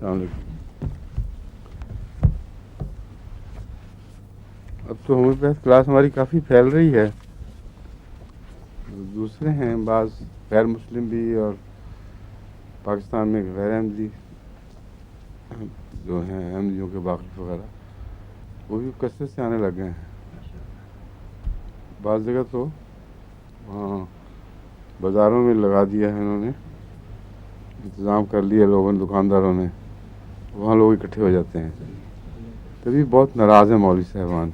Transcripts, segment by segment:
السلام علیکم. اب تو ہومیوپیتھ کلاس ہماری کافی پھیل رہی ہے. دوسرے ہیں بعض غیر مسلم بھی، اور پاکستان میں غیر احمدی جو ہیں، احمدیوں کے باقی وغیرہ، وہ بھی کثرت سے آنے لگ گئے ہیں. بعض جگہ تو بازاروں میں لگا دیا ہے انہوں نے، انتظام کر لیا لوگوں نے، دکانداروں نے، وہاں لوگ اکٹھے ہو جاتے ہیں. تبھی بہت ناراض ہیں مولوی صاحبان.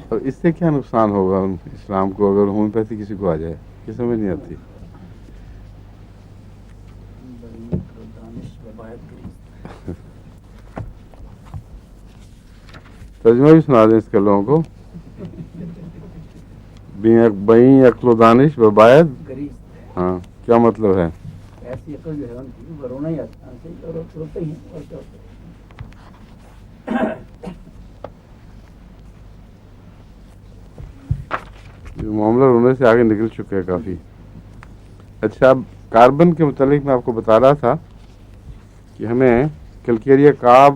اور اس سے کیا نقصان ہوگا اسلام کو اگر ہومیوپیتھی کسی کو آ جائے؟ یہ سمجھ نہیں آتی. ترجمہ بھی سنا دیں اس کے لوگوں کو. بئیں عقل و دانش و باید. ہاں، کیا مطلب ہے؟ ایسی عقل جو ہے ان کی وہ رونا ہی آتا ہے اور روتے ہی ہیں اور کیا ہوتا ہے. معاملہ رونے سے آگے نکل چکے ہیں کافی. اچھا، اب کاربن کے متعلق میں آپ کو بتا رہا تھا کہ ہمیں کیلکیریا کارب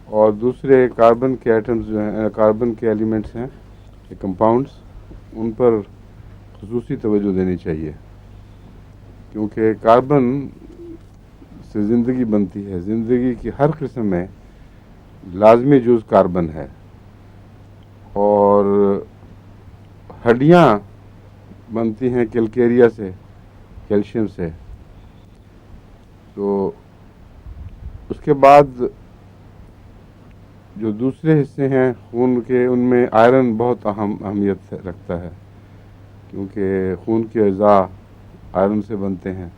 اور دوسرے کاربن کے ایٹمز جو ہیں، کاربن کے ایلیمنٹس ہیں، کمپاؤنڈس، ان پر خصوصی توجہ دینی چاہیے، کیونکہ کاربن سے زندگی بنتی ہے. زندگی کی ہر قسم میں لازمی جز کاربن ہے، اور ہڈیاں بنتی ہیں کیلکیریا سے، کیلشیم سے. تو اس کے بعد جو دوسرے حصے ہیں خون کے، ان میں آئرن بہت اہمیت رکھتا ہے، کیونکہ خون کے اعضاء آئرن سے بنتے ہیں.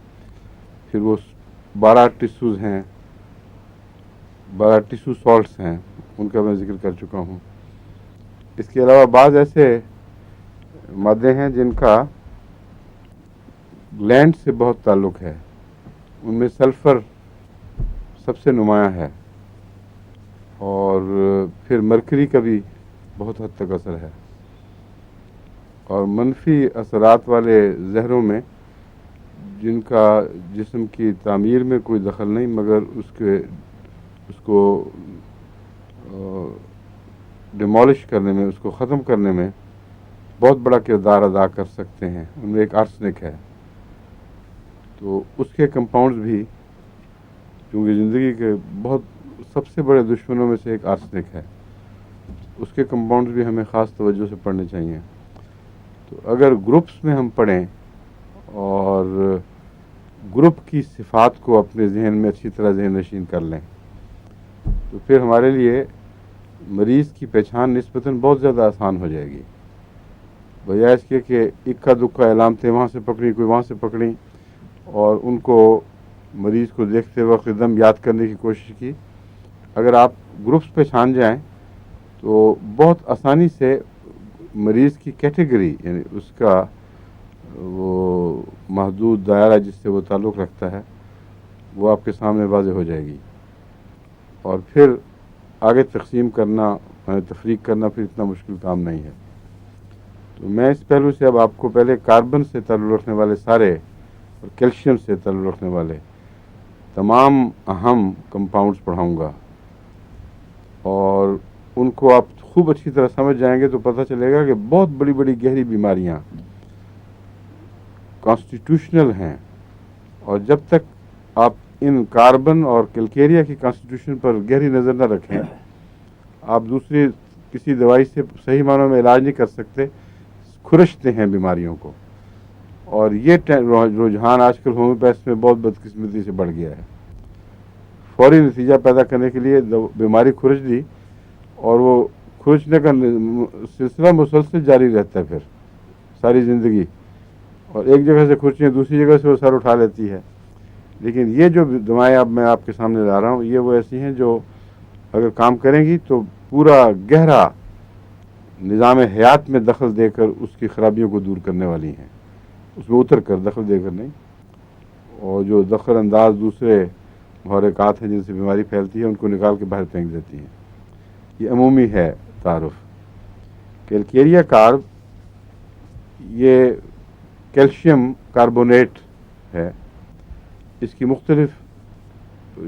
پھر وہ 12 ٹیسوز ہیں، 12 ٹیسو سالٹس ہیں، ان کا میں ذکر کر چکا ہوں. اس کے علاوہ بعض ایسے مادے ہیں جن کا گلینڈ سے بہت تعلق ہے. ان میں سلفر سب سے نمایاں ہے، اور پھر مرکری کا بھی بہت حد تک اثر ہے. اور منفی اثرات والے زہروں میں، جن کا جسم کی تعمیر میں کوئی دخل نہیں، مگر اس کو ڈیمولش کرنے میں، اس کو ختم کرنے میں بہت بڑا کردار ادا کر سکتے ہیں. ان میں ایک آرسنک ہے. تو اس کے کمپاؤنڈز بھی، کیونکہ زندگی کے بہت سب سے بڑے دشمنوں میں سے ایک آرسنک ہے، اس کے کمپاؤنڈز بھی ہمیں خاص توجہ سے پڑھنے چاہیے. تو اگر گروپس میں ہم پڑھیں اور گروپ کی صفات کو اپنے ذہن میں اچھی طرح ذہن نشین کر لیں، تو پھر ہمارے لیے مریض کی پہچان نسبتاً بہت زیادہ آسان ہو جائے گی، بجائے اس کے کہ اکا دکا علامتیں وہاں سے پکڑیں، کوئی وہاں سے پکڑیں، اور ان کو مریض کو دیکھتے وقت ایک دم یاد کرنے کی کوشش کی. اگر آپ گروپس پہچان جائیں تو بہت آسانی سے مریض کی کیٹیگری، یعنی اس کا وہ محدود دائرہ جس سے وہ تعلق رکھتا ہے، وہ آپ کے سامنے واضح ہو جائے گی. اور پھر آگے تقسیم کرنا، تفریق کرنا پھر اتنا مشکل کام نہیں ہے. تو میں اس پہلو سے اب آپ کو پہلے کاربن سے تعلق رکھنے والے سارے اور کیلشیم سے تعلق رکھنے والے تمام اہم کمپاؤنڈز پڑھاؤں گا، اور ان کو آپ خوب اچھی طرح سمجھ جائیں گے تو پتہ چلے گا کہ بہت بڑی بڑی گہری بیماریاں کانسٹیٹیوشنل ہیں، اور جب تک آپ ان کاربن اور کیلکیریا کی کانسٹیٹیوشن پر گہری نظر نہ رکھیں، آپ دوسری کسی دوائی سے صحیح معنوں میں علاج نہیں کر سکتے، کھرچتے ہیں بیماریوں کو. اور یہ رجحان آج کل ہومیوپیتھ میں بہت بدقسمتی سے بڑھ گیا ہے. فوری نتیجہ پیدا کرنے کے لیے بیماری کھرچ دی، اور وہ کھرچنے کا سلسلہ مسلسل جاری رہتا ہے پھر ساری زندگی، اور ایک جگہ سے کھرچیں دوسری جگہ سے وہ سر اٹھا لیتی ہے. لیکن یہ جو دوائیں اب میں آپ کے سامنے لا رہا ہوں، یہ وہ ایسی ہیں جو اگر کام کریں گی تو پورا گہرا نظام حیات میں دخل دے کر اس کی خرابیوں کو دور کرنے والی ہیں، اس میں اتر کر، دخل دے کر نہیں. اور جو دخل انداز دوسرے محرکات ہیں جن سے بیماری پھیلتی ہے، ان کو نکال کے باہر پھینک دیتی ہیں. یہ عمومی ہے تعارف. کیلکیریا کارب یہ کیلشیم کاربونیٹ ہے. اس کی مختلف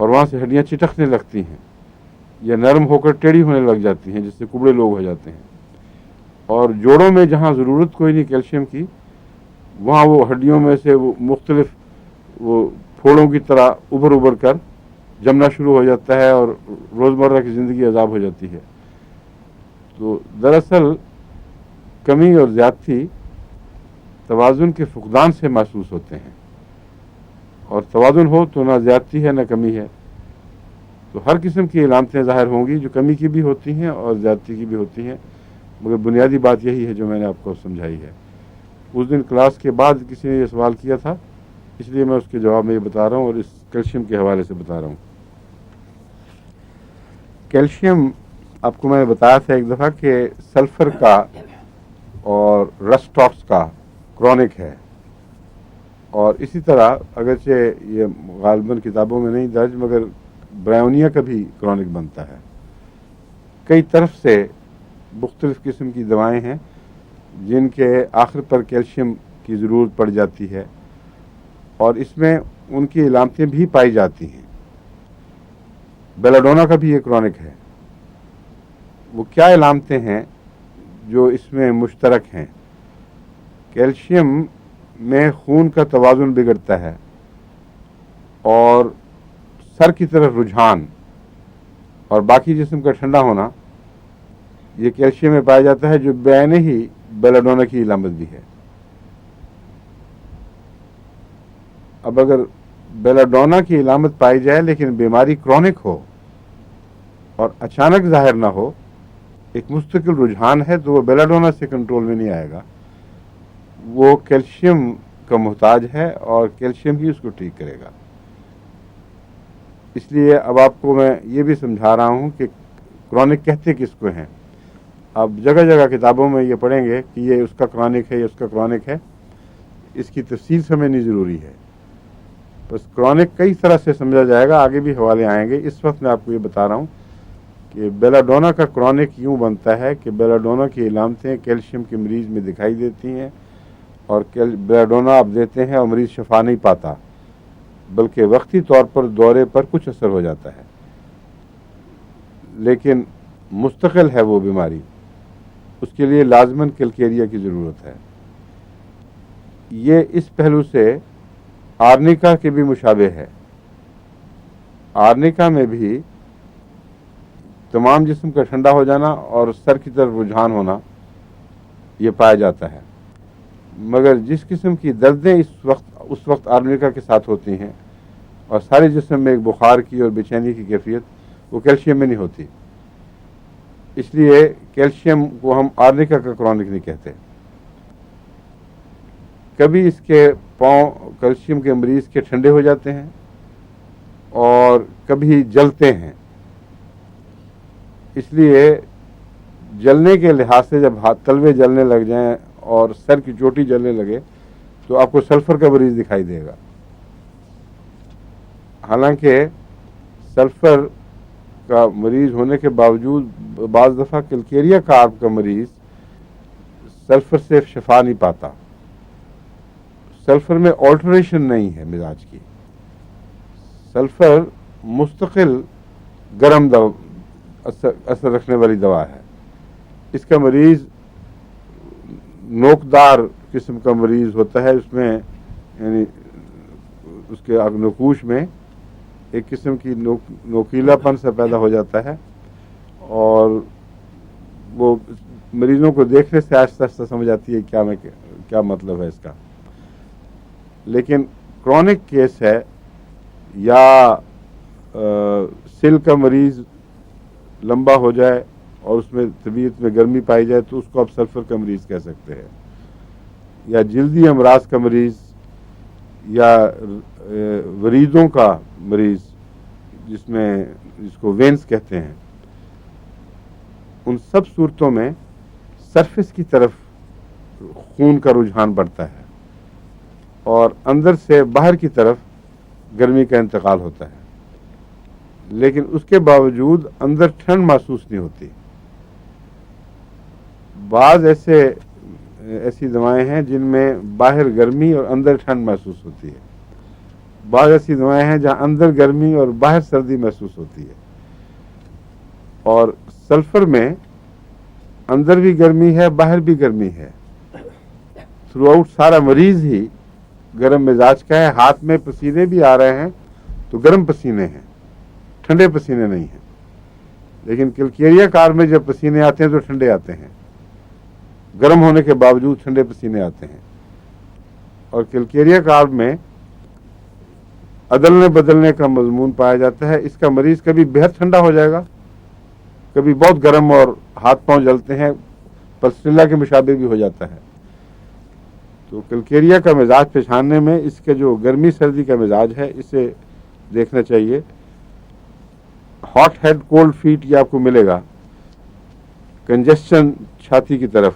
اور وہاں سے ہڈیاں چٹکنے لگتی ہیں یا نرم ہو کر ٹیڑھی ہونے لگ جاتی ہیں، جس سے کبڑے لوگ ہو جاتے ہیں. اور جوڑوں میں جہاں ضرورت کوئی نہیں کیلشیم کی، وہاں وہ ہڈیوں میں سے وہ مختلف وہ پھوڑوں کی طرح ابھر کر جمنا شروع ہو جاتا ہے اور روزمرہ کی زندگی عذاب ہو جاتی ہے. تو دراصل کمی اور زیادتی توازن کے فقدان سے محسوس ہوتے ہیں، اور توازن ہو تو نہ زیادتی ہے نہ کمی ہے. تو ہر قسم کی علامتیں ظاہر ہوں گی، جو کمی کی بھی ہوتی ہیں اور زیادتی کی بھی ہوتی ہیں، مگر بنیادی بات یہی ہے جو میں نے آپ کو سمجھائی ہے. اس دن کلاس کے بعد کسی نے یہ سوال کیا تھا، اس لیے میں اس کے جواب میں یہ بتا رہا ہوں اور اس کیلشیم کے حوالے سے بتا رہا ہوں. کیلشیم آپ کو میں نے بتایا تھا ایک دفعہ کہ سلفر کا اور رسٹاکس کا کرونک ہے، اور اسی طرح اگرچہ یہ غالباً کتابوں میں نہیں درج مگر برائونیا کا بھی کرونک بنتا ہے. کئی طرف سے مختلف قسم کی دوائیں ہیں جن کے آخر پر کیلشیم کی ضرورت پڑ جاتی ہے، اور اس میں ان کی علامتیں بھی پائی جاتی ہیں. بیلاڈونا کا بھی ایک کرونک ہے. وہ کیا علامتیں ہیں جو اس میں مشترک ہیں؟ کیلشیم میں خون کا توازن بگڑتا ہے اور سر کی طرف رجحان اور باقی جسم کا ٹھنڈا ہونا، یہ کیلشیم میں پایا جاتا ہے، جو بعینہ ہی بیلاڈونا کی علامت بھی ہے. اب اگر بیلاڈونا کی علامت پائی جائے لیکن بیماری کرونک ہو اور اچانک ظاہر نہ ہو، ایک مستقل رجحان ہے، تو وہ بیلاڈونا سے کنٹرول میں نہیں آئے گا. وہ کیلشیم کا محتاج ہے اور کیلشیم ہی اس کو ٹھیک کرے گا. اس لیے اب آپ کو میں یہ بھی سمجھا رہا ہوں کہ کرونک کہتے کس کو ہیں. اب جگہ جگہ کتابوں میں یہ پڑھیں گے کہ یہ اس کا کرونک ہے، یہ اس کا کرونک ہے. اس کی تفصیل سمجھنی ضروری ہے. بس کرونک کئی طرح سے سمجھا جائے گا، آگے بھی حوالے آئیں گے. اس وقت میں آپ کو یہ بتا رہا ہوں کہ بیلاڈونا کا کرونک یوں بنتا ہے کہ بیلاڈونا کی علامتیں کیلشیم کے مریض میں دکھائی دیتی ہیں، اور بیلاڈونا آپ دیتے ہیں اور مریض شفا نہیں پاتا، بلکہ وقتی طور پر دورے پر کچھ اثر ہو جاتا ہے، لیکن مستقل ہے وہ بیماری. اس کے لیے لازماً کیلکیریا کی ضرورت ہے. یہ اس پہلو سے آرنیکا کے بھی مشابہ ہے. آرنیکا میں بھی تمام جسم کا ٹھنڈا ہو جانا اور سر کی طرف رجحان ہونا یہ پایا جاتا ہے، مگر جس قسم کی دردیں اس وقت آرنیکا کے ساتھ ہوتی ہیں اور سارے جسم میں ایک بخار کی اور بے چینی کی کیفیت، وہ کیلشیم میں نہیں ہوتی. اس لیے کیلشیم کو ہم آرنیکا کا کرونک نہیں کہتے. کبھی اس کے پاؤں کیلشیم کے مریض کے ٹھنڈے ہو جاتے ہیں اور کبھی جلتے ہیں. اس لیے جلنے کے لحاظ سے جب ہاتھ تلوے جلنے لگ جائیں اور سر کی چوٹی جلنے لگے تو آپ کو سلفر کا مریض دکھائی دے گا. حالانکہ سلفر کا مریض ہونے کے باوجود بعض دفعہ کیلکیریا کا آپ کا مریض سلفر سے شفا نہیں پاتا. سلفر میں آلٹریشن نہیں ہے مزاج کی. سلفر مستقل گرم اثر رکھنے والی دوا ہے. اس کا مریض نوکدار قسم کا مریض ہوتا ہے. اس میں یعنی اس کے نقوش میں ایک قسم کی نوکیلا پن سے پیدا ہو جاتا ہے، اور وہ مریضوں کو دیکھنے سے آہستہ آہستہ سمجھ آتی ہے کیا مطلب ہے اس کا. لیکن کرونک کیس ہے یا سل کا مریض لمبا ہو جائے اور اس میں طبیعت میں گرمی پائی جائے تو اس کو آپ سلفر کا مریض کہہ سکتے ہیں. یا جلدی امراض کا مریض یا وریدوں کا مریض جس کو وینس کہتے ہیں، ان سب صورتوں میں سرفس کی طرف خون کا رجحان بڑھتا ہے اور اندر سے باہر کی طرف گرمی کا انتقال ہوتا ہے، لیکن اس کے باوجود اندر ٹھنڈ محسوس نہیں ہوتی. بعض ایسی دوائیں ہیں جن میں باہر گرمی اور اندر ٹھنڈ محسوس ہوتی ہے. بعض ایسی دوائیں ہیں جہاں اندر گرمی اور باہر سردی محسوس ہوتی ہے، اور سلفر میں اندر بھی گرمی ہے باہر بھی گرمی ہے، تھرو آؤٹ سارا مریض ہی گرم مزاج کا ہے. ہاتھ میں پسینے بھی آ رہے ہیں تو گرم پسینے ہیں، ٹھنڈے پسینے نہیں ہیں. لیکن کلکیریا کار میں جب پسینے آتے ہیں تو ٹھنڈے آتے ہیں، گرم ہونے کے باوجود ٹھنڈے پسینے آتے ہیں. اور کلکیریا کار میں عدلنے بدلنے کا مضمون پایا جاتا ہے. اس کا مریض کبھی بہت ٹھنڈا ہو جائے گا، کبھی بہت گرم اور ہاتھ پاؤں جلتے ہیں، پلسٹیلا کے مشابہ بھی ہو جاتا ہے. تو کلکیریا کا مزاج پہچاننے میں اس کے جو گرمی سردی کا مزاج ہے اسے دیکھنا چاہیے. ہاٹ ہیڈ کولڈ فیٹ یہ آپ کو ملے گا، کنجسشن چھاتی کی طرف،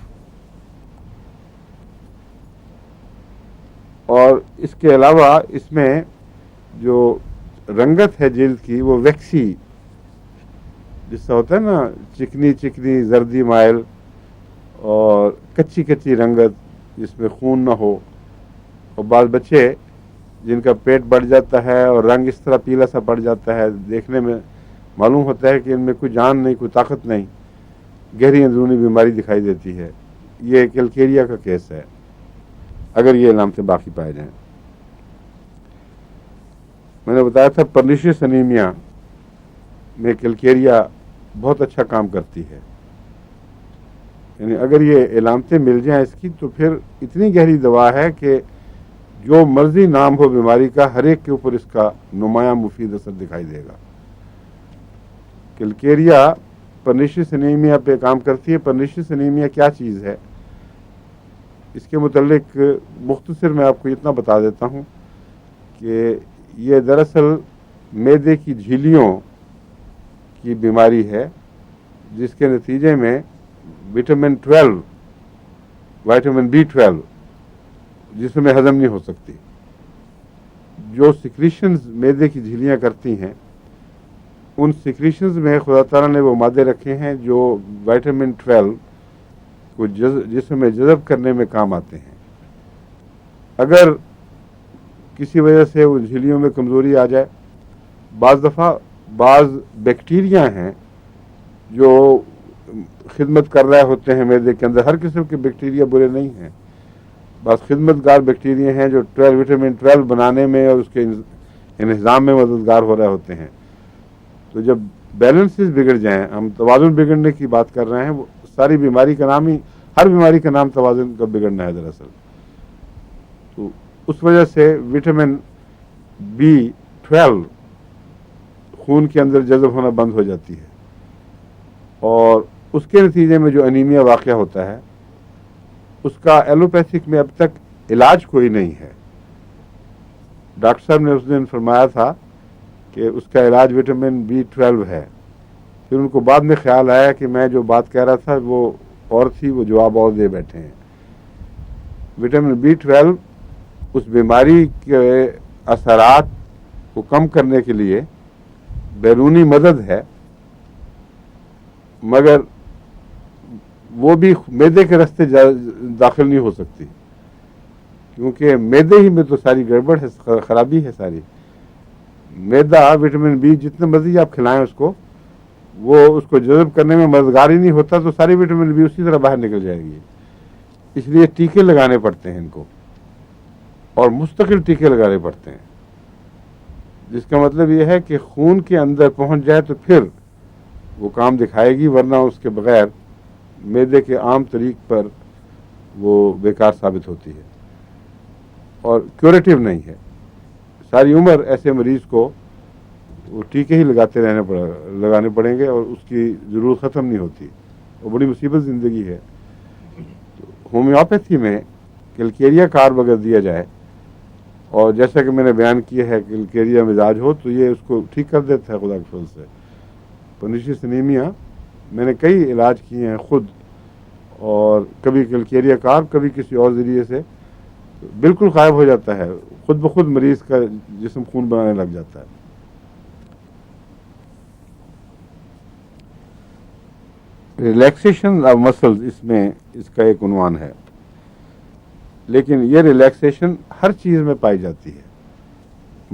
اور اس کے علاوہ اس میں جو رنگت ہے جلد کی وہ ویکسی جس سے ہوتا ہے نا، چکنی چکنی زردی مائل اور کچی کچی رنگت جس میں خون نہ ہو. اور بعض بچے جن کا پیٹ بڑھ جاتا ہے اور رنگ اس طرح پیلا سا پڑ جاتا ہے، دیکھنے میں معلوم ہوتا ہے کہ ان میں کوئی جان نہیں، کوئی طاقت نہیں، گہری اندرونی بیماری دکھائی دیتی ہے. یہ کلکیریا کا کیس ہے اگر یہ علامتیں باقی پائے جائیں. میں نے بتایا تھا پرنیشیس انیمیا میں کلکیریا بہت اچھا کام کرتی ہے. یعنی اگر یہ علامتیں مل جائیں اس کی تو پھر اتنی گہری دوا ہے کہ جو مرضی نام ہو بیماری کا، ہر ایک کے اوپر اس کا نمایاں مفید اثر دکھائی دے گا. کلکیریا پرنیشیس انیمیا پہ کام کرتی ہے. پرنیشیس انیمیا کیا چیز ہے اس کے متعلق مختصر میں آپ کو اتنا بتا دیتا ہوں کہ یہ دراصل معدے کی جھیلیوں کی بیماری ہے، جس کے نتیجے میں وٹامن B12 جسم میں ہضم نہیں ہو سکتی. جو سیکریشنز معدے کی جھیلیاں کرتی ہیں ان سیکریشنز میں خدا تعالیٰ نے وہ مادے رکھے ہیں جو وٹامن 12 کو جسم میں جذب کرنے میں کام آتے ہیں. اگر کسی وجہ سے ان جھیلیوں میں کمزوری آ جائے، بعض دفعہ بعض بیکٹیریا ہیں جو خدمت کر رہے ہوتے ہیں معدے کے اندر، ہر قسم کے بیکٹیریا برے نہیں ہیں، بعض خدمت گار بیکٹیریا ہیں جو وٹامن 12 بنانے میں اور اس کے انہضام میں مددگار ہو رہے ہوتے ہیں. تو جب بیلنسز بگڑ جائیں، ہم توازن بگڑنے کی بات کر رہے ہیں، وہ ساری بیماری کا نام ہی، ہر بیماری کا نام توازن کا بگڑنا ہے دراصل. تو اس وجہ سے وٹامن B12 خون کے اندر جذب ہونا بند ہو جاتی ہے، اور اس کے نتیجے میں جو انیمیا واقع ہوتا ہے اس کا ایلوپیتھک میں اب تک علاج کوئی نہیں ہے. ڈاکٹر صاحب نے اس دن فرمایا تھا کہ اس کا علاج وٹامن B12 ہے. پھر ان کو بعد میں خیال آیا کہ میں جو بات کہہ رہا تھا وہ اور تھی، وہ جواب اور دے بیٹھے ہیں. وٹامن B12 اس بیماری کے اثرات کو کم کرنے کے لیے بیرونی مدد ہے، مگر وہ بھی معدے کے راستے داخل نہیں ہو سکتی، کیونکہ معدے ہی میں تو ساری گڑبڑ ہے، خرابی ہے ساری. معدہ وٹامن B جتنے مرضی آپ کھلائیں اس کو جذب کرنے میں مددگار ہی نہیں ہوتا، تو ساری وٹامن B اسی طرح باہر نکل جائے گی. اس لیے ٹیکے لگانے پڑتے ہیں ان کو، اور مستقل ٹیکے لگانے پڑتے ہیں، جس کا مطلب یہ ہے کہ خون کے اندر پہنچ جائے تو پھر وہ کام دکھائے گی، ورنہ اس کے بغیر معدے کے عام طریق پر وہ بیکار ثابت ہوتی ہے اور کیوریٹیو نہیں ہے. ساری عمر ایسے مریض کو وہ ٹیکے ہی لگانے پڑیں گے اور اس کی ضرورت ختم نہیں ہوتی، اور بڑی مصیبت زندگی ہے. ہومیوپیتھی میں کلکیریا کارب اگر دیا جائے، اور جیسا کہ میں نے بیان کیا ہے کلکیریا مزاج ہو تو یہ اس کو ٹھیک کر دیتا ہے خدا کے فضل سے. پرنیشیس انیمیا میں نے کئی علاج کیے ہیں خود، اور کبھی کلکیریا کارب، کبھی کسی اور ذریعے سے بالکل غائب ہو جاتا ہے، خود بخود مریض کا جسم خون بنانے لگ جاتا ہے. ریلیکسیشن آف مسلز اس میں اس کا ایک عنوان ہے، لیکن یہ ریلیکسیشن ہر چیز میں پائی جاتی ہے.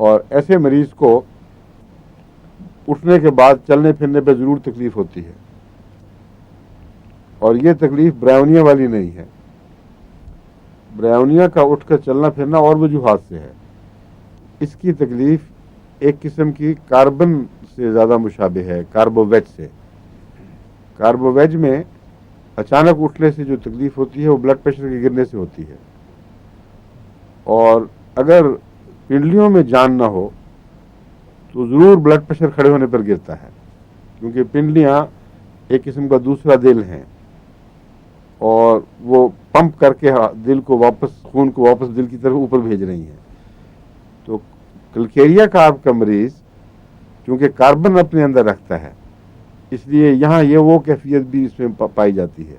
اور ایسے مریض کو اٹھنے کے بعد چلنے پھرنے پہ ضرور تکلیف ہوتی ہے، اور یہ تکلیف برائیونیا والی نہیں ہے۔ برائیونیا کا اٹھ کر چلنا پھرنا اور وجوہات سے ہے، اس کی تکلیف ایک قسم کی کاربن سے زیادہ مشابہ ہے، کاربوویج سے۔ کاربوویج میں اچانک اٹھنے سے جو تکلیف ہوتی ہے وہ بلڈ پریشر کے گرنے سے ہوتی ہے، اور اگر پنڈلیوں میں جان نہ ہو تو ضرور بلڈ پریشر کھڑے ہونے پر گرتا ہے، کیونکہ پنڈلیاں ایک قسم کا دوسرا دل ہیں، اور وہ پمپ کر کے دل کو واپس، خون کو واپس دل کی طرف اوپر بھیج رہی ہیں۔ تو کلکیریا کارب کا مریض چونکہ کاربن اپنے اندر رکھتا ہے، اس لیے یہاں یہ وہ کیفیت بھی اس میں پائی جاتی ہے،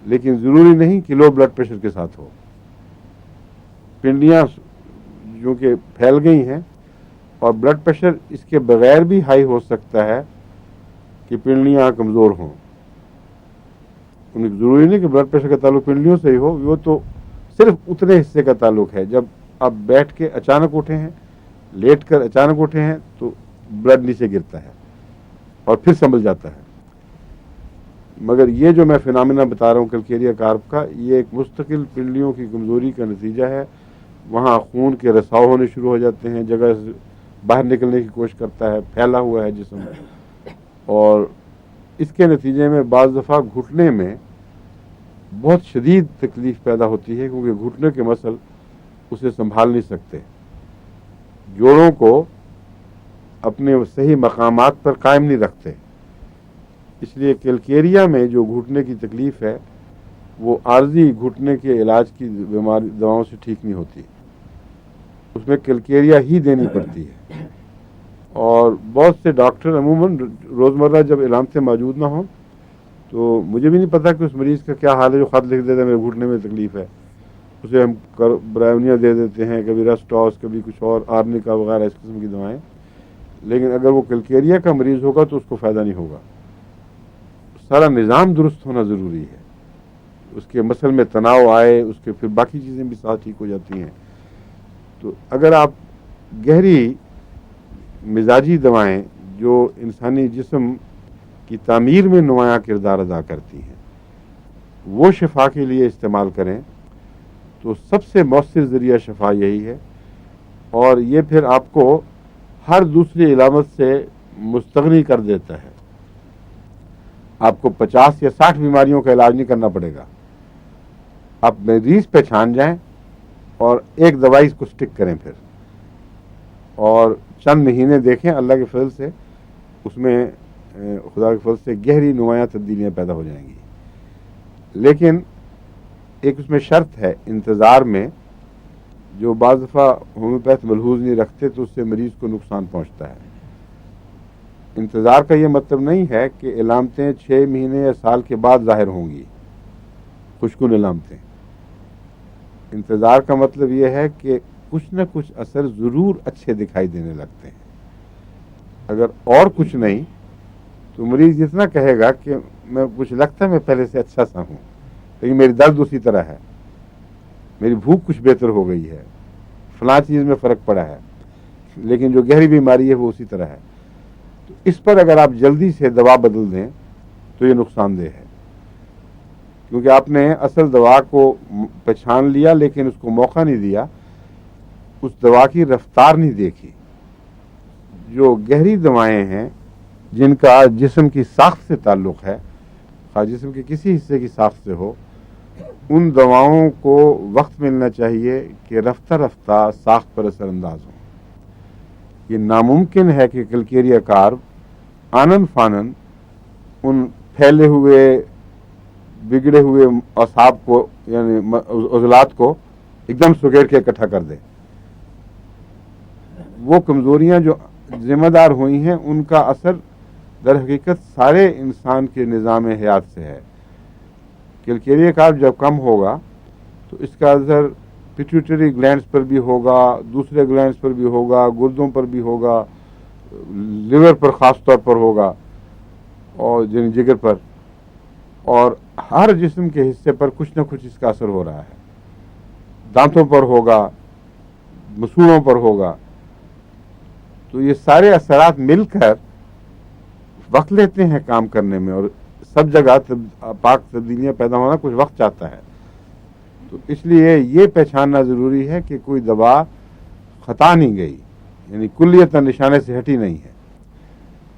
لیکن ضروری نہیں کہ لو بلڈ پریشر کے ساتھ ہو۔ پنڈلیاں جو کہ پھیل گئی ہیں، اور بلڈ پریشر اس کے بغیر بھی ہائی ہو سکتا ہے کہ پنڈلیاں کمزور ہوں۔ ضروری نہیں کہ بلڈ پریشر کا تعلق پنڈلیوں سے ہی ہو، وہ تو صرف اتنے حصے کا تعلق ہے۔ جب آپ بیٹھ کے اچانک اٹھے ہیں، لیٹ کر اچانک اٹھے ہیں، تو بلڈ نیچے گرتا ہے اور پھر سنبھل جاتا ہے۔ مگر یہ جو میں فینامنا بتا رہا ہوں کلکیریا کارب کا، یہ ایک مستقل پنڈلیوں کی کمزوری کا نتیجہ ہے۔ وہاں خون کے رساؤ ہونے شروع ہو جاتے ہیں، جگہ سے باہر نکلنے کی کوشش کرتا ہے، پھیلا ہوا ہے جسم، اور اس کے نتیجے میں بعض دفعہ گھٹنے میں بہت شدید تکلیف پیدا ہوتی ہے، کیونکہ گھٹنے کے مسل اسے سنبھال نہیں سکتے، جوڑوں کو اپنے صحیح مقامات پر قائم نہیں رکھتے۔ اس لیے کلکیریا میں جو گھٹنے کی تکلیف ہے وہ عارضی گھٹنے کے علاج کی دواؤں سے ٹھیک نہیں ہوتی، اس میں کلکیریا ہی دینی پڑتی ہے۔ اور بہت سے ڈاکٹر عموماً روزمرہ جب علامتیں موجود نہ ہوں تو مجھے بھی نہیں پتا کہ اس مریض کا کیا حال ہے جو خط لکھ دیتا ہے میرے گھٹنے میں تکلیف ہے، اسے ہم برائیونیا دے دیتے ہیں، کبھی رسٹاس، کبھی کچھ اور آرنیکا وغیرہ اس قسم کی دوائیں، لیکن اگر وہ کلکیریا کا مریض ہوگا تو اس کو فائدہ نہیں ہوگا۔ سارا نظام درست ہونا ضروری ہے، اس کے مسل میں تناؤ آئے، اس کے پھر باقی چیزیں بھی ساتھ ٹھیک ہو جاتی ہیں۔ تو اگر آپ گہری مزاجی دوائیں جو انسانی جسم کی تعمیر میں نمایاں کردار ادا کرتی ہیں وہ شفا کے لیے استعمال کریں تو سب سے مؤثر ذریعہ شفا یہی ہے، اور یہ پھر آپ کو ہر دوسری علامت سے مستغنی کر دیتا ہے۔ آپ کو 50 یا 60 بیماریوں کا علاج نہیں کرنا پڑے گا، آپ مریض پہچان جائیں اور ایک دوائی اس کو سٹک کریں، پھر اور چند مہینے دیکھیں، اللہ کے فضل سے اس میں خدا کے فضل سے گہری نمایاں تبدیلیاں پیدا ہو جائیں گی۔ لیکن ایک اس میں شرط ہے انتظار میں، جو بعض دفعہ ہومیوپیتھ ملحوظ نہیں رکھتے تو اس سے مریض کو نقصان پہنچتا ہے۔ انتظار کا یہ مطلب نہیں ہے کہ علامتیں 6 مہینے یا سال کے بعد ظاہر ہوں گی، خوشکن علامتیں۔ انتظار کا مطلب یہ ہے کہ کچھ نہ کچھ اثر ضرور اچھے دکھائی دینے لگتے ہیں۔ اگر اور کچھ نہیں تو مریض اتنا کہے گا کہ میں کچھ لگتا ہے میں پہلے سے اچھا سا ہوں، لیکن میری درد اسی طرح ہے، میری بھوک کچھ بہتر ہو گئی ہے، فلاں چیز میں فرق پڑا ہے، لیکن جو گہری بیماری ہے وہ اسی طرح ہے۔ تو اس پر اگر آپ جلدی سے دوا بدل دیں تو یہ نقصان دہ ہے، کیونکہ آپ نے اصل دوا کو پہچان لیا لیکن اس کو موقع نہیں دیا، اس دوا کی رفتار نہیں دیکھی۔ جو گہری دوائیں ہیں جن کا جسم کی ساخت سے تعلق ہے، خواہ جسم کے کسی حصے کی ساخت سے ہو، ان دواؤں کو وقت ملنا چاہیے کہ رفتہ رفتہ ساخت پر اثر انداز ہوں۔ یہ ناممکن ہے کہ کلکیریا کارب آنن فانن ان پھیلے ہوئے بگڑے ہوئے اعصاب کو، یعنی عضلات کو ایک دم سکیڑ کے اکٹھا کر دے۔ وہ کمزوریاں جو ذمہ دار ہوئی ہیں ان کا اثر در حقیقت سارے انسان کے نظام حیات سے ہے۔ کلکیریا کارب جب کم ہوگا تو اس کا اثر پیٹیوٹری گلینڈز پر بھی ہوگا، دوسرے گلینڈز پر بھی ہوگا، گردوں پر بھی ہوگا، لیور پر خاص طور پر ہوگا، اور جگر پر، اور ہر جسم کے حصے پر کچھ نہ کچھ اس کا اثر ہو رہا ہے۔ دانتوں پر ہوگا، مسوڑوں پر ہوگا، تو یہ سارے اثرات مل کر وقت لیتے ہیں کام کرنے میں، اور سب جگہ پاک تبدیلیاں پیدا ہونا کچھ وقت چاہتا ہے. تو اس لیے یہ پہچاننا ضروری ہے کہ کوئی دوا خطا نہیں گئی، یعنی کلیتاً نشانے سے ہٹی نہیں ہے.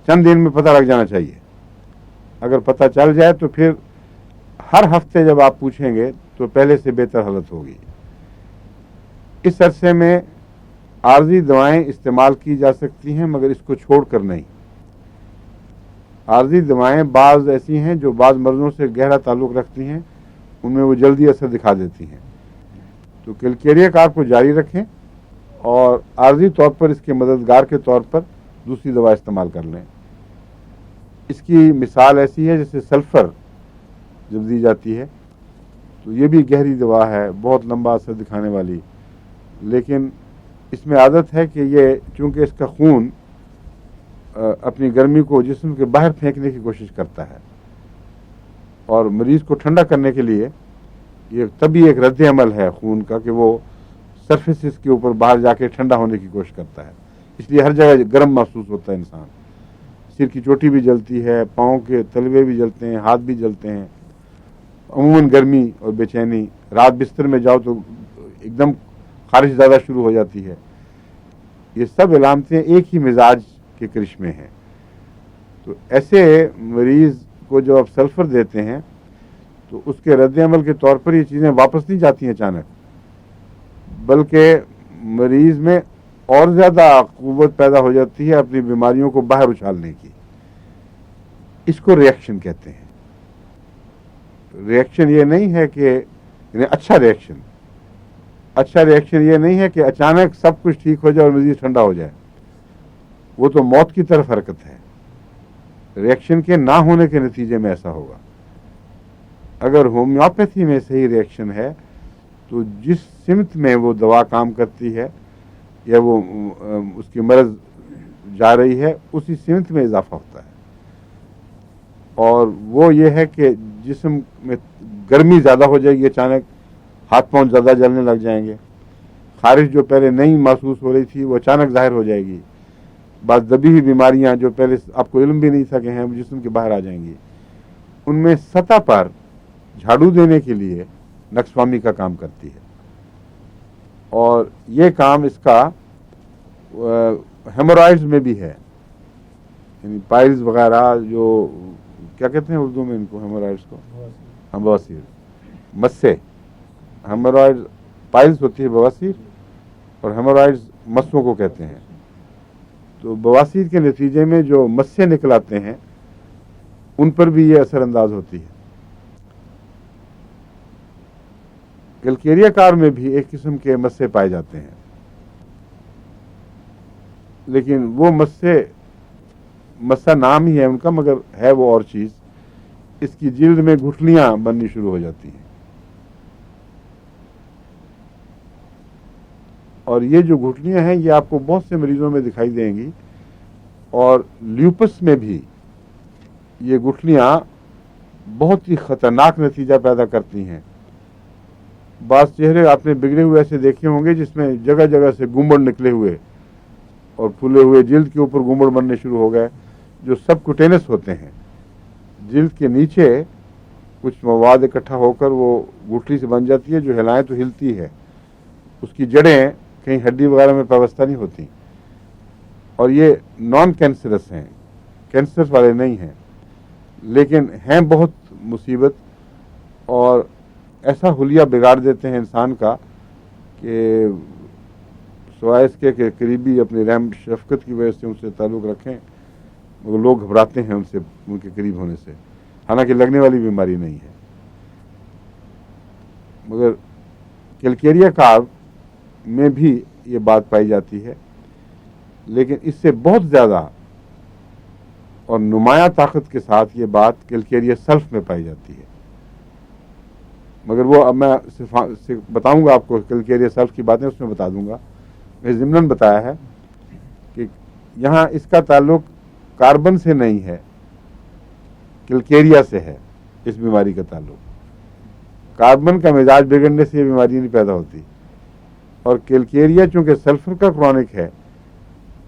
چند دن میں پتہ لگ جانا چاہیے. اگر پتہ چل جائے تو پھر ہر ہفتے جب آپ پوچھیں گے تو پہلے سے بہتر حالت ہوگی. اس عرصے میں عارضی دوائیں استعمال کی جا سکتی ہیں، مگر اس کو چھوڑ کر نہیں. عارضی دوائیں بعض ایسی ہیں جو بعض مرضوں سے گہرا تعلق رکھتی ہیں، ان میں وہ جلدی اثر دکھا دیتی ہیں. تو کیلکیریا کار کو جاری رکھیں اور عارضی طور پر اس کے مددگار کے طور پر دوسری دوا استعمال کر لیں. اس کی مثال ایسی ہے جیسے سلفر جب دی جاتی ہے تو یہ بھی گہری دوا ہے، بہت لمبا اثر دکھانے والی، لیکن اس میں عادت ہے کہ یہ چونکہ اس کا خون اپنی گرمی کو جسم کے باہر پھینکنے کی کوشش کرتا ہے، اور مریض کو ٹھنڈا کرنے کے لیے یہ تبھی ایک رد عمل ہے خون کا کہ وہ سرفیسز کے اوپر باہر جا کے ٹھنڈا ہونے کی کوشش کرتا ہے. اس لیے ہر جگہ گرم محسوس ہوتا ہے انسان. سر کی چوٹی بھی جلتی ہے، پاؤں کے تلوے بھی جلتے ہیں، ہاتھ بھی جلتے ہیں. عموماً گرمی اور بے چینی، رات بستر میں جاؤ تو ایک دم خارش زیادہ شروع ہو جاتی ہے. یہ سب علامتیں ایک ہی مزاج کے کرشمے ہیں. تو ایسے مریض کو جو آپ سلفر دیتے ہیں تو اس کے رد عمل کے طور پر یہ چیزیں واپس نہیں جاتی ہیں اچانک، بلکہ مریض میں اور زیادہ قوت پیدا ہو جاتی ہے اپنی بیماریوں کو باہر اچھالنے کی. اس کو ریئیکشن کہتے ہیں. ریئیکشن یہ نہیں ہے کہ یعنی اچھا ریئیکشن یہ نہیں ہے کہ اچانک سب کچھ ٹھیک ہو جائے اور مزید ٹھنڈا ہو جائے. وہ تو موت کی طرف حرکت ہے. ریئیکشن کے نہ ہونے کے نتیجے میں ایسا ہوگا. اگر ہومیوپیتھی میں صحیح ریئیکشن ہے تو جس سمت میں وہ دوا کام کرتی ہے یا وہ اس کی مرض جا رہی ہے اسی سمت میں اضافہ ہوتا ہے. اور وہ یہ ہے کہ جسم میں گرمی زیادہ ہو جائے گی، اچانک ہاتھ پاؤں زیادہ جلنے لگ جائیں گے. خارش جو پہلے نہیں محسوس ہو رہی تھی وہ اچانک ظاہر ہو جائے گی. بعض دبی ہوئی بیماریاں جو پہلے آپ کو علم بھی نہیں تھا کہ ہیں جسم کے باہر آ جائیں گی. ان میں سطح پر جھاڑو دینے کے لیے نقص-فہمی کا کام کرتی ہے. اور یہ کام اس کا ہیمورائڈز میں بھی ہے، یعنی پائلز وغیرہ، جو کیا کہتے ہیں اردو میں ان کو، ہیمورائڈز کو بواسیر، مسے. ہیمورائڈ پائلز ہوتی ہے بواسیر، اور ہیمورائڈز مسوں کو کہتے ہیں. تو بواسیر کے نتیجے میں جو مسے نکل آتے ہیں ان پر بھی یہ اثر انداز ہوتی ہے. کیلکیریا کار میں بھی ایک قسم کے مسے پائے جاتے ہیں، لیکن وہ مسا نام ہی ہے ان کا، مگر ہے وہ اور چیز. اس کی جلد میں گٹھلیاں بننی شروع ہو جاتی ہیں، اور یہ جو گٹھلیاں ہیں یہ آپ کو بہت سے مریضوں میں دکھائی دیں گی. اور لیوپس میں بھی یہ گٹھلیاں بہت ہی خطرناک نتیجہ پیدا کرتی ہیں. بعض چہرے آپ نے بگڑے ہوئے ایسے دیکھے ہوں گے جس میں جگہ جگہ سے گنبد نکلے ہوئے اور پھولے ہوئے جلد کے اوپر گنبد بننے شروع ہو گئے، جو سب کوٹینس ہوتے ہیں. جلد کے نیچے کچھ مواد اکٹھا ہو کر وہ گٹھلی سے بن جاتی ہے، جو ہلائیں تو ہلتی ہے. اس کی جڑیں کہیں ہڈی وغیرہ میں پیوستہ نہیں ہوتی، اور یہ نان کینسرس ہیں، کینسر والے نہیں ہیں، لیکن ہیں بہت مصیبت، اور ایسا حلیہ بگاڑ دیتے ہیں انسان کا کہ سوائے اس کے کہ قریبی اپنی رحم شفقت کی وجہ سے ان سے تعلق رکھیں، مگر لوگ گھبراتے ہیں ان کے قریب ہونے سے، حالانکہ لگنے والی بیماری نہیں ہے. مگر کیلکیریا کار میں بھی یہ بات پائی جاتی ہے، لیکن اس سے بہت زیادہ اور نمایاں طاقت کے ساتھ یہ بات کیلکیریا سلف میں پائی جاتی ہے. مگر وہ اب میں صرف بتاؤں گا آپ کو، کیلکیریا سلف کی باتیں اس میں بتا دوں گا. میں ضمناً بتایا ہے کہ یہاں اس کا تعلق کاربن سے نہیں ہے، کیلکیریا سے ہے. اس بیماری کا تعلق کاربن کا مزاج بگڑنے سے یہ بیماری نہیں پیدا ہوتی، اور کیلکیریا چونکہ سلفر کا کرونک ہے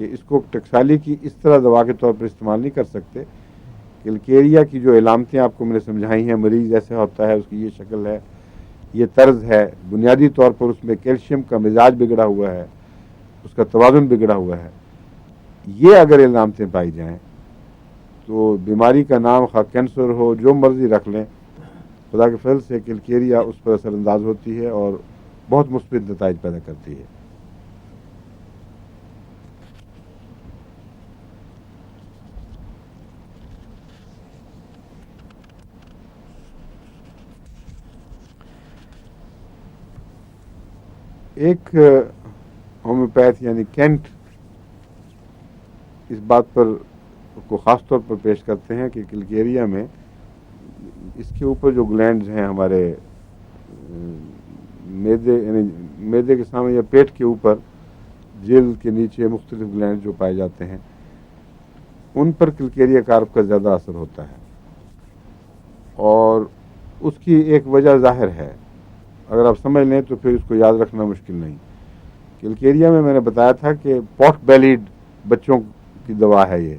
کہ اس کو ٹکسالی کی اس طرح دوا کے طور پر استعمال نہیں کر سکتے. کلکیریا کی جو علامتیں آپ کو میں نے سمجھائی ہیں، مریض ایسے ہوتا ہے، اس کی یہ شکل ہے، یہ طرز ہے، بنیادی طور پر اس میں کیلشیم کا مزاج بگڑا ہوا ہے، اس کا توازن بگڑا ہوا ہے، یہ اگر علامتیں پائی جائیں تو بیماری کا نام خواہ کینسر ہو، جو مرضی رکھ لیں، خدا کے فضل سے کلکیریا اس پر اثر انداز ہوتی ہے اور بہت مثبت نتائج پیدا کرتی ہے. ایک ہومیوپیتھ یعنی کینٹ اس بات پر کو خاص طور پر پیش کرتے ہیں کہ کلکیریا میں اس کے اوپر جو گلینڈز ہیں ہمارے معدے یعنی معدے کے سامنے یا پیٹ کے اوپر جلد کے نیچے مختلف گلینڈ جو پائے جاتے ہیں، ان پر کلکیریا کارپ کا زیادہ اثر ہوتا ہے، اور اس کی ایک وجہ ظاہر ہے. اگر آپ سمجھ لیں تو پھر اس کو یاد رکھنا مشکل نہیں. کلکیریا میں نے بتایا تھا کہ پوٹ بیلیڈ بچوں کی دوا ہے. یہ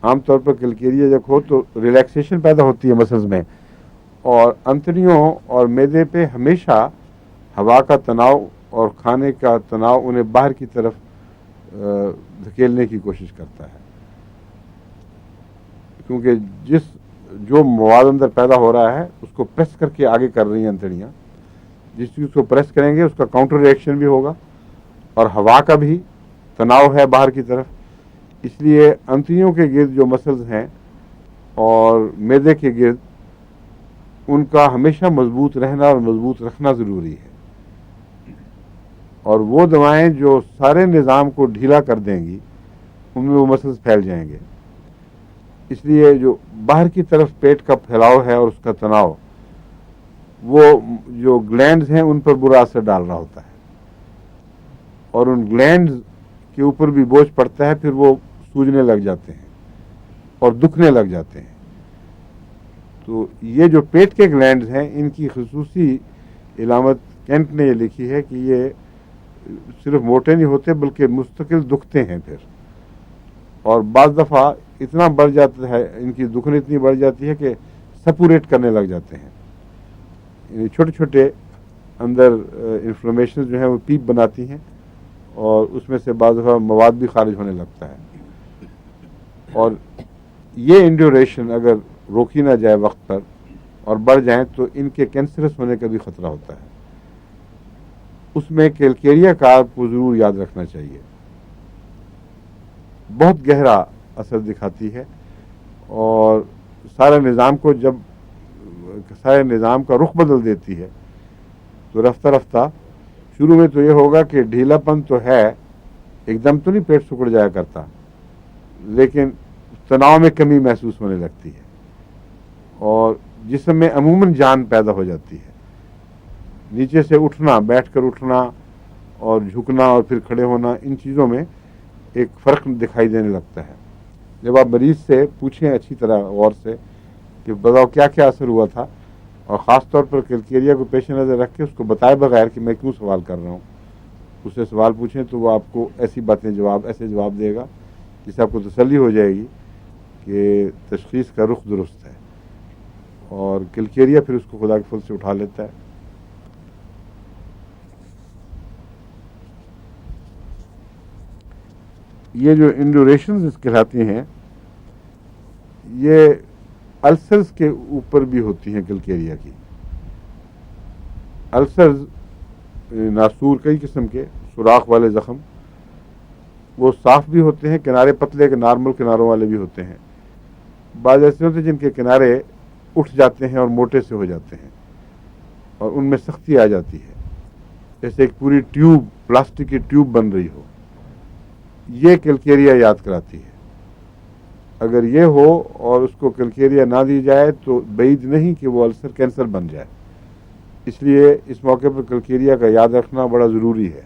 عام طور پر کلکیریا جب ہو تو ریلیکسیشن پیدا ہوتی ہے مسلز میں، اور انتڑیوں اور معدے پہ ہمیشہ ہوا کا تناؤ اور کھانے کا تناؤ انہیں باہر کی طرف دھکیلنے کی کوشش کرتا ہے، کیونکہ جو مواد اندر پیدا ہو رہا ہے اس کو پریس کر کے آگے کر رہی ہیں انتڑیاں. جس چیز کو پریس کریں گے اس کا کاؤنٹر ریئیکشن بھی ہوگا اور ہوا کا بھی تناؤ ہے باہر کی طرف. اس لیے انتڑیوں کے گرد جو مسلز ہیں اور معدے کے گرد، ان کا ہمیشہ مضبوط رہنا اور مضبوط رکھنا ضروری ہے. اور وہ دوائیں جو سارے نظام کو ڈھیلا کر دیں گی ان میں وہ مسلز پھیل جائیں گے. اس لیے جو باہر کی طرف پیٹ کا پھیلاؤ ہے اور اس کا تناؤ، وہ جو گلینڈز ہیں ان پر برا اثر ڈال رہا ہوتا ہے، اور ان گلینڈز کے اوپر بھی بوجھ پڑتا ہے، پھر وہ سوجنے لگ جاتے ہیں اور دکھنے لگ جاتے ہیں. تو یہ جو پیٹ کے گلینڈز ہیں ان کی خصوصی علامت کینٹ نے یہ لکھی ہے کہ یہ صرف موٹے نہیں ہوتے بلکہ مستقل دکھتے ہیں پھر، اور بعض دفعہ اتنا بڑھ جاتا ہے، ان کی دکھن اتنی بڑھ جاتی ہے کہ سپوریٹ کرنے لگ جاتے ہیں. یعنی چھوٹے چھوٹے اندر انفلمیشن جو ہیں وہ پیپ بناتی ہیں اور اس میں سے بعض دفعہ مواد بھی خارج ہونے لگتا ہے. اور یہ انڈیوریشن اگر روکی نہ جائے وقت پر اور بڑھ جائیں تو ان کے کینسرس ہونے کا بھی خطرہ ہوتا ہے. اس میں کلکیریا کارپ کو ضرور یاد رکھنا چاہیے. بہت گہرا اثر دکھاتی ہے اور سارے نظام کا رخ بدل دیتی ہے. تو رفتہ رفتہ شروع میں تو یہ ہوگا کہ ڈھیلا پن تو ہے، ایک دم تو نہیں پیٹ سکڑ جایا کرتا، لیکن تناؤ میں کمی محسوس ہونے لگتی ہے اور جسم میں عموماً جان پیدا ہو جاتی ہے. نیچے سے اٹھنا، بیٹھ کر اٹھنا اور جھکنا اور پھر کھڑے ہونا، ان چیزوں میں ایک فرق دکھائی دینے لگتا ہے. جب آپ مریض سے پوچھیں اچھی طرح غور سے کہ بتاؤ کیا کیا اثر ہوا تھا، اور خاص طور پر کلکیریا کو پیش نظر رکھ کے اس کو بتائے بغیر کہ میں کیوں سوال کر رہا ہوں، اس سے سوال پوچھیں تو وہ آپ کو ایسی باتیں ایسے جواب دے گا جس سے آپ کو تسلی ہو جائے گی کہ تشخیص کا رخ درست ہے، اور کلکیریا پھر اس کو خدا کے فضل سے اٹھا لیتا ہے. یہ جو انڈوریشنز اس کہلاتی ہیں، یہ السرز کے اوپر بھی ہوتی ہیں. کلکیریا کی السرز ناسور، کئی قسم کے سوراخ والے زخم، وہ صاف بھی ہوتے ہیں، کنارے پتلے کے نارمل کناروں والے بھی ہوتے ہیں. بعض ایسے ہوتے ہیں جن کے کنارے اٹھ جاتے ہیں اور موٹے سے ہو جاتے ہیں اور ان میں سختی آ جاتی ہے، جیسے ایک پوری ٹیوب، پلاسٹک کی ٹیوب بن رہی ہو. یہ کلکیریا یاد کراتی ہے. اگر یہ ہو اور اس کو کلکیریا نہ دی جائے تو بعید نہیں کہ وہ السر کینسر بن جائے. اس لیے اس موقع پر کلکیریا کا یاد رکھنا بڑا ضروری ہے.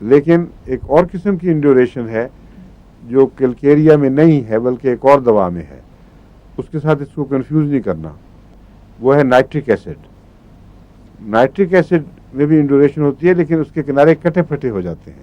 لیکن ایک اور قسم کی انڈیوریشن ہے جو کلکیریا میں نہیں ہے بلکہ ایک اور دوا میں ہے. اس کے ساتھ اس کو کنفیوز نہیں کرنا. وہ ہے نائٹرک ایسڈ. نائٹرک ایسڈ میں بھی انڈیوریشن ہوتی ہے لیکن اس کے کنارے کٹے پھٹے ہو جاتے ہیں.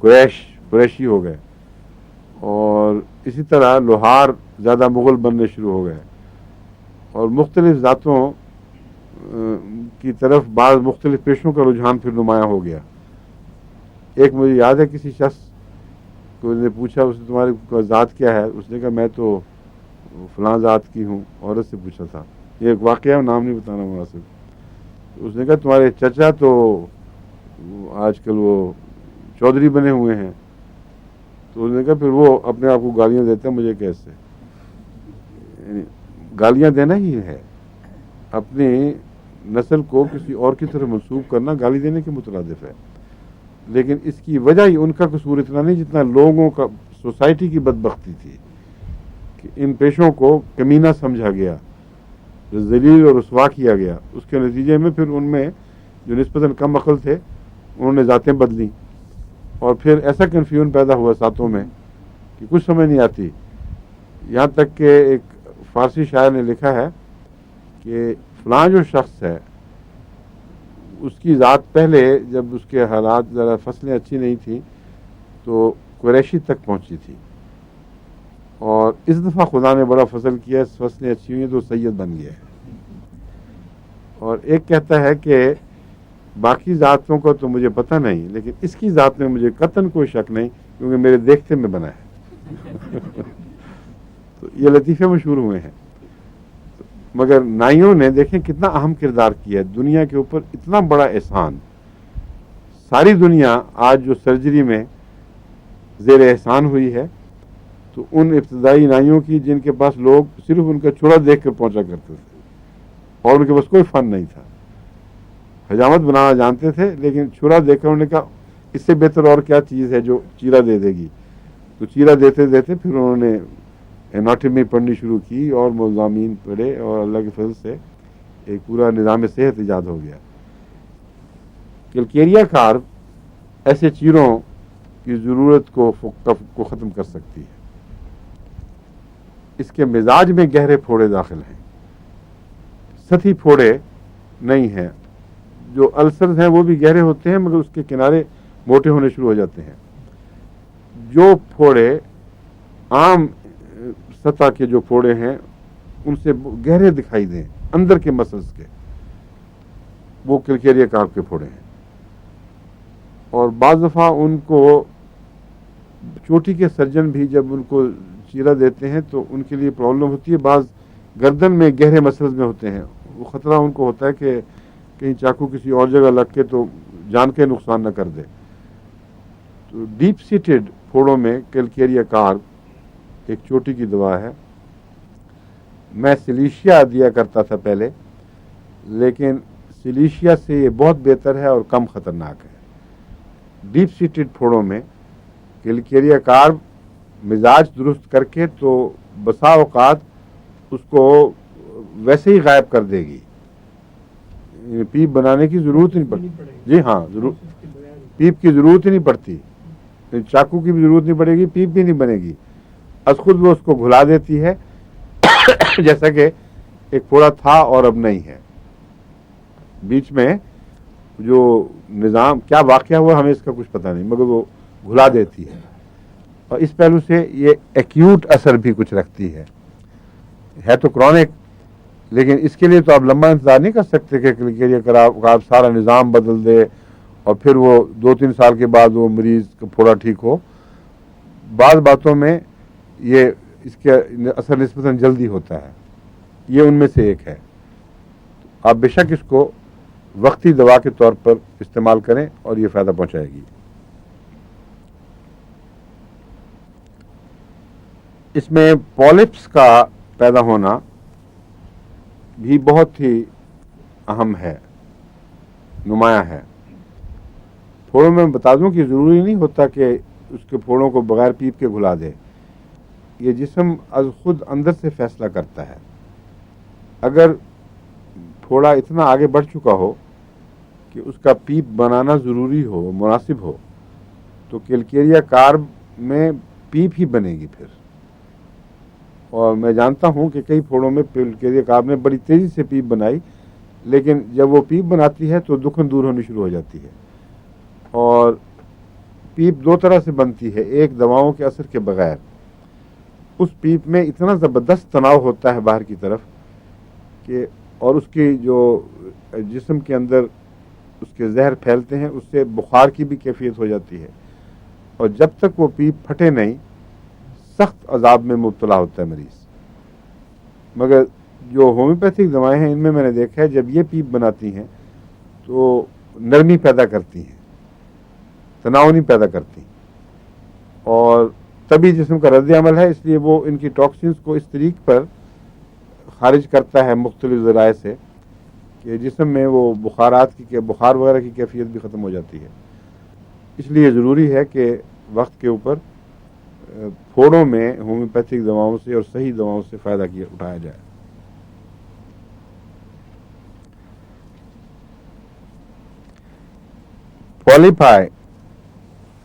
قریشی ہو گئے، اور اسی طرح لوہار زیادہ مغل بننے شروع ہو گئے، اور مختلف ذاتوں کی طرف بعض مختلف پیشوں کا رجحان پھر نمایاں ہو گیا۔ ایک مجھے یاد ہے کسی شخص کو نے پوچھا، اس نے تمہاری ذات کیا ہے؟ اس نے کہا میں تو فلاں ذات کی ہوں، عورت سے پوچھا تھا، یہ ایک واقعہ ہے، نام نہیں بتانا مناسب۔ اس نے کہا تمہارے چچا تو آج کل وہ چودھری بنے ہوئے ہیں، تو اس نے کہا پھر وہ اپنے آپ کو گالیاں دیتے ہیں، مجھے کیسے؟ یعنی گالیاں دینا ہی ہے، اپنی نسل کو کسی اور کی طرف منسوب کرنا گالی دینے کے مترادف ہے، لیکن اس کی وجہ ہی ان کا قصور اتنا نہیں جتنا لوگوں کا، سوسائٹی کی بدبختی تھی کہ ان پیشوں کو کمینہ سمجھا گیا، ذلیل اور رسوا کیا گیا۔ اس کے نتیجے میں پھر ان میں جو نسبتاً کم عقل تھے انہوں نے ذاتیں بدلیں، اور پھر ایسا کنفیوژن پیدا ہوا ساتوں میں کہ کچھ سمجھ نہیں آتی، یہاں تک کہ ایک فارسی شاعر نے لکھا ہے کہ فلاں جو شخص ہے اس کی ذات پہلے جب اس کے حالات ذرا فصلیں اچھی نہیں تھیں تو قریشی تک پہنچی تھی، اور اس دفعہ خدا نے بڑا فضل کیا، فصلیں اچھی ہوئی ہیں تو سید بن گیا ہے۔ اور ایک کہتا ہے کہ باقی ذاتوں کا تو مجھے پتہ نہیں، لیکن اس کی ذات میں مجھے قطعاً کوئی شک نہیں کیونکہ میرے دیکھتے میں بنا ہے۔ تو یہ لطیفے مشہور ہوئے ہیں، مگر نائیوں نے دیکھیں کتنا اہم کردار کیا ہے دنیا کے اوپر، اتنا بڑا احسان۔ ساری دنیا آج جو سرجری میں زیر احسان ہوئی ہے تو ان ابتدائی نائیوں کی جن کے پاس لوگ صرف ان کا چورا دیکھ کر پہنچا کرتے تھے اور ان کے پاس کوئی فن نہیں تھا، حجامت بنانا جانتے تھے لیکن چھرا دیکھ کر انہوں نے کہا اس سے بہتر اور کیا چیز ہے جو چیرا دے دے گی، تو چیرا دیتے دیتے پھر انہوں نے اناٹمی پڑھنی شروع کی اور مضامین پڑھے، اور اللہ کے فضل سے ایک پورا نظام صحت ایجاد ہو گیا۔ کیلکیریا کارب ایسے چیروں کی ضرورت کو ختم کر سکتی ہے۔ اس کے مزاج میں گہرے پھوڑے داخل ہیں، سطحی پھوڑے نہیں ہیں۔ جو السرز ہیں وہ بھی گہرے ہوتے ہیں مگر اس کے کنارے موٹے ہونے شروع ہو جاتے ہیں۔ جو پھوڑے عام سطح کے جو پھوڑے ہیں ان سے گہرے دکھائی دیں اندر کے مسلز کے، وہ کیلکیریا کارب کے پھوڑے ہیں، اور بعض دفعہ ان کو چوٹی کے سرجن بھی جب ان کو چیرا دیتے ہیں تو ان کے لیے پرابلم ہوتی ہے، بعض گردن میں گہرے مسلز میں ہوتے ہیں، وہ خطرہ ان کو ہوتا ہے کہ کہیں چاقو کسی اور جگہ لگ کے تو جان کے نقصان نہ کر دے۔ تو ڈیپ سیٹڈ پھوڑوں میں کیلکیریا کارب ایک چوٹی کی دوا ہے۔ میں سلیشیا دیا کرتا تھا پہلے، لیکن سلیشیا سے یہ بہت بہتر ہے اور کم خطرناک ہے۔ ڈیپ سیٹڈ پھوڑوں میں کیلکیریا کارب مزاج درست کر کے تو بسا اوقات اس کو ویسے ہی غائب کر دے گی، پیپ بنانے کی ضرورت نہیں پڑتی۔ جی ہاں، پیپ کی ضرورت ہی نہیں پڑتی، چاقو کی بھی ضرورت نہیں پڑے گی، پیپ بھی نہیں بنے گی، از خود وہ اس کو گھلا دیتی ہے جیسا کہ ایک پھوڑا تھا اور اب نہیں ہے۔ بیچ میں جو نظام کیا واقعہ ہوا ہمیں اس کا کچھ پتہ نہیں، مگر وہ گھلا دیتی ہے، اور اس پہلو سے یہ ایکیوٹ اثر بھی کچھ رکھتی ہے تو کرونک، لیکن اس کے لیے تو آپ لمبا انتظار نہیں کر سکتے کہ کیلکیریا کارب سارا نظام بدل دے اور پھر وہ 2-3 سال کے بعد وہ مریض کا پھوڑا ٹھیک ہو۔ بعض باتوں میں یہ اس کے اثر نسبتاً جلدی ہوتا ہے، یہ ان میں سے ایک ہے۔ آپ بے شک اس کو وقتی دوا کے طور پر استعمال کریں اور یہ فائدہ پہنچائے گی۔ اس میں پولپس کا پیدا ہونا بھی بہت ہی اہم ہے، نمایاں ہے۔ پھوڑوں میں بتا دوں کہ ضروری نہیں ہوتا کہ اس کے پھوڑوں کو بغیر پیپ کے گھلا دے، یہ جسم از خود اندر سے فیصلہ کرتا ہے۔ اگر پھوڑا اتنا آگے بڑھ چکا ہو کہ اس کا پیپ بنانا ضروری ہو، مناسب ہو، تو کیلکیریا کارب میں پیپ ہی بنے گی پھر۔ اور میں جانتا ہوں کہ کئی پھوڑوں میں کیلکیریا کارب نے بڑی تیزی سے پیپ بنائی، لیکن جب وہ پیپ بناتی ہے تو دکھن دور ہونی شروع ہو جاتی ہے، اور پیپ دو طرح سے بنتی ہے، ایک دواؤں کے اثر کے بغیر. اس پیپ میں اتنا زبردست تناؤ ہوتا ہے باہر کی طرف کہ اور اس کی جو جسم کے اندر اس کے زہر پھیلتے ہیں، اس سے بخار کی بھی کیفیت ہو جاتی ہے، اور جب تک وہ پیپ پھٹے نہیں سخت عذاب میں مبتلا ہوتا ہے مریض. مگر جو ہومیوپیتھک دوائیں ہیں ان میں نے دیکھا ہے جب یہ پیپ بناتی ہیں تو نرمی پیدا کرتی ہیں، تناؤ نہیں پیدا کرتی، اور تبھی جسم کا رد عمل ہے. اس لیے وہ ان کی ٹاکسنز کو اس طریق پر خارج کرتا ہے مختلف ذرائع سے کہ جسم میں وہ بخار وغیرہ کی کیفیت بھی ختم ہو جاتی ہے. اس لیے ضروری ہے کہ وقت کے اوپر پھوڑوں میں ہومیوپیتھک دواؤں سے اور صحیح دواؤں سے فائدہ اٹھایا جائے.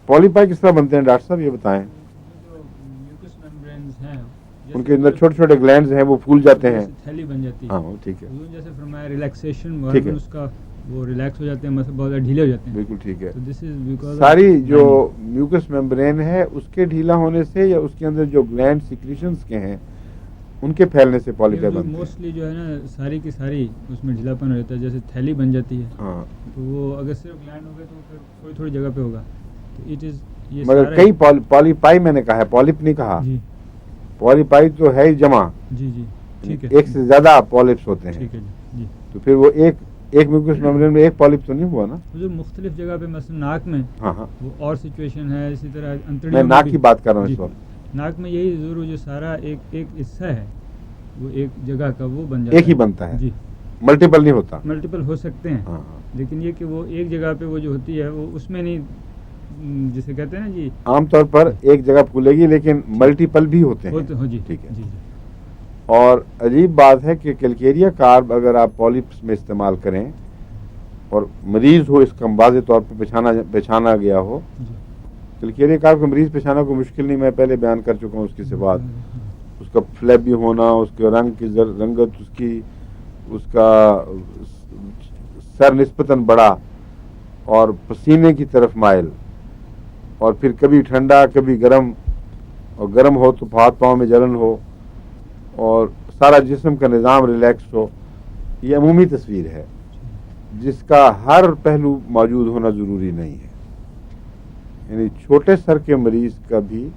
پولیپائی کس طرح بنتے ہیں ڈاکٹر صاحب یہ بتائیں؟ جو میوکس میمبرینز ہیں ان کے اندر چھوٹے چھوٹے گلینڈز ہیں وہ پھول جاتے ہیں، تھیلی بن جاتی ہے. ہاں ٹھیک ہے، جیسے فرمایا ریلیکسیشن ٹھیک ہے، اس کا وہ ریلیکس ہو جاتے ہیں، مثلا بہت زیادہ ڈھیلے ہو جاتے ہیں. بالکل ٹھیک ہے. تو دس از بیکاز ساری جو میوکس میمبرین ہے اس کے ڈھیلا ہونے سے یا اس کے اندر جو گلینڈ سیکریشنز کے ہیں ان کے پھیلنے سے پولیپائی بنتے ہیں. موسٹلی جو ہے نا ساری کی ساری اس میں ڈھیلاپن ہو جاتا ہے، جیسے تھیلی بن جاتی ہے. ہاں تو وہ اگر صرف گلینڈ ہوگا تو پھر تھوڑی تھوڑی جگہ پہ ہوگا. تو اٹ از یہ مگر کئی پولیپائی میں نے کہا ہے، پولپ نہیں کہا. جی پولیپائی تو ہے ہی جمع، جی جی ٹھیک ہے، ایک سے زیادہ پولپس ہوتے ہیں. ٹھیک ہے جی. تو پھر وہ ایک میوکس میمبرین میں ایک پولپ تو نہیں ہوا نا؟ جو مختلف جگہ پہ مثلا ناک میں ہاں ہاں وہ اور سچویشن ہے، اسی طرح میں انتڑیوں ناک بھی. کی بات کر رہا ہوں جی. اس وقت. ناک میں یہی ضرور جو سارا ایک حصہ ہے وہ ایک جگہ کا وہ بن جاتا ہے، ایک ہی بنتا ہے، جی. ملٹیپل نہیں ہوتا. ملٹیپل ہو سکتے ہیں، ہاں ہاں. لیکن یہ کہ وہ ایک جگہ پہ وہ جو ہوتی ہے وہ اس میں نہیں، جسے کہتے ہیں نا جی عام طور پر ایک جگہ پھولے گی لیکن ملٹیپل بھی ہوتے ہیں. ہو جی. ٹھیک ہے. جی جی اور عجیب بات ہے کہ کیلکیریا کارب اگر آپ پولپس میں استعمال کریں اور مریض ہو اس کا واضح طور پہ پہچانا گیا ہو، جی. کیلکیریا کارب کا مریض پہچانا کوئی مشکل نہیں، میں پہلے بیان کر چکا ہوں اس کی صفات. اس کا فلیبی ہونا، اس کے رنگ کی رنگت، اس کا سر نسبتاً بڑا اور پسینے کی طرف مائل، اور پھر کبھی ٹھنڈا کبھی گرم، اور گرم ہو تو ہاتھ پاؤں میں جلن ہو، اور سارا جسم کا نظام ریلیکس ہو. یہ عمومی تصویر ہے جس کا ہر پہلو موجود ہونا ضروری نہیں ہے. یعنی چھوٹے سر کے مریض کا بھی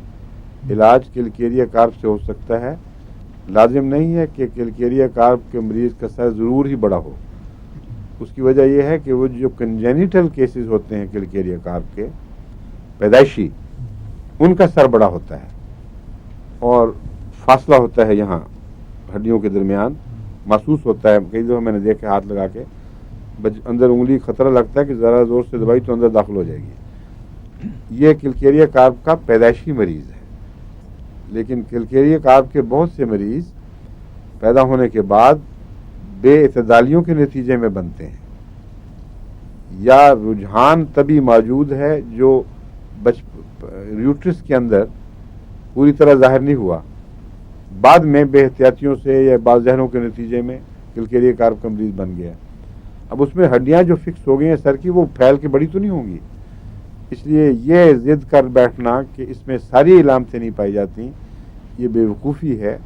علاج کیلکیریا کارب سے ہو سکتا ہے. لازم نہیں ہے کہ کیلکیریا کارب کے مریض کا سر ضرور ہی بڑا ہو. اس کی وجہ یہ ہے کہ وہ جو کنجینیٹل کیسز ہوتے ہیں کیلکیریا کارب کے پیدائشی، ان کا سر بڑا ہوتا ہے اور فاصلہ ہوتا ہے یہاں ہڈیوں کے درمیان، محسوس ہوتا ہے. کئی دفعہ میں نے دیکھا ہاتھ لگا کے اندر انگلی خطرہ لگتا ہے کہ ذرا زور سے دبائی تو اندر داخل ہو جائے گی. یہ کیلکیریا کارب کا پیدائشی مریض ہے. لیکن کیلکیریا کارب کے بہت سے مریض پیدا ہونے کے بعد بے اعتدالیوں کے نتیجے میں بنتے ہیں، یا رجحان تبھی موجود ہے جو یوٹرس کے اندر پوری طرح ظاہر نہیں ہوا، بعد میں بے احتیاطیوں سے یا بعض زہروں کے نتیجے میں کیلکیریا کارب کا مریض بن گیا. اب اس میں ہڈیاں جو فکس ہو گئی ہیں سر کی وہ پھیل کے بڑی تو نہیں ہوں گی. اس لیے یہ ضد کر بیٹھنا کہ اس میں ساری علامتیں نہیں پائی جاتی، یہ بے وقوفی ہے.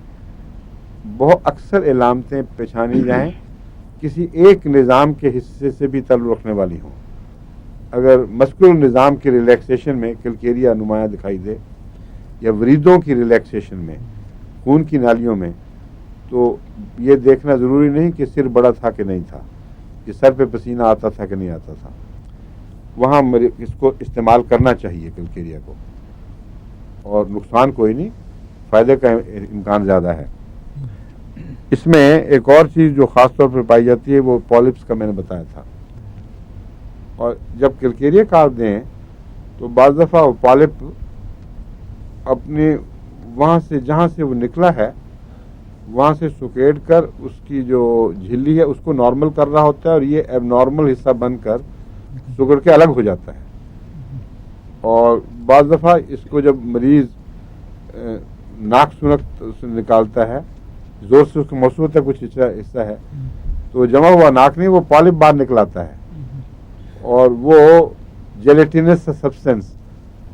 بہت اکثر علامتیں پہچانی جائیں کسی ایک نظام کے حصے سے بھی تعلق رکھنے والی ہوں. اگر مسکولر نظام کے ریلیکسیشن میں کیلکیریا نمایاں دکھائی دے، یا وریدوں کی ریلیکسیشن میں، خون کی نالیوں میں، تو یہ دیکھنا ضروری نہیں کہ سر بڑا تھا کہ نہیں تھا، کہ سر پہ پسینہ آتا تھا کہ نہیں آتا تھا. وہاں اس کو استعمال کرنا چاہیے کیلکیریا کو، اور نقصان کوئی نہیں، فائدے کا امکان زیادہ ہے. اس میں ایک اور چیز جو خاص طور پر پائی جاتی ہے وہ پولپس کا میں نے بتایا تھا. اور جب کیلکیریا کارب دیں تو بعض دفعہ وہ پولپ اپنے وہاں سے جہاں سے وہ نکلا ہے وہاں سے سکیڑ کر اس کی جو جھلی ہے اس کو نارمل کر رہا ہوتا ہے، اور یہ ایب نارمل حصہ بن کر سکڑ کے الگ ہو جاتا ہے. اور بعض دفعہ اس کو جب مریض ناک سنک سے نکالتا ہے، زور سے اس کو محسوس ہوتا ہے کچھ حصہ ہے، تو جمع ہوا ناک نہیں، وہ پولپ باہر نکلاتا ہے، اور وہ جیلیٹینس سبسٹینس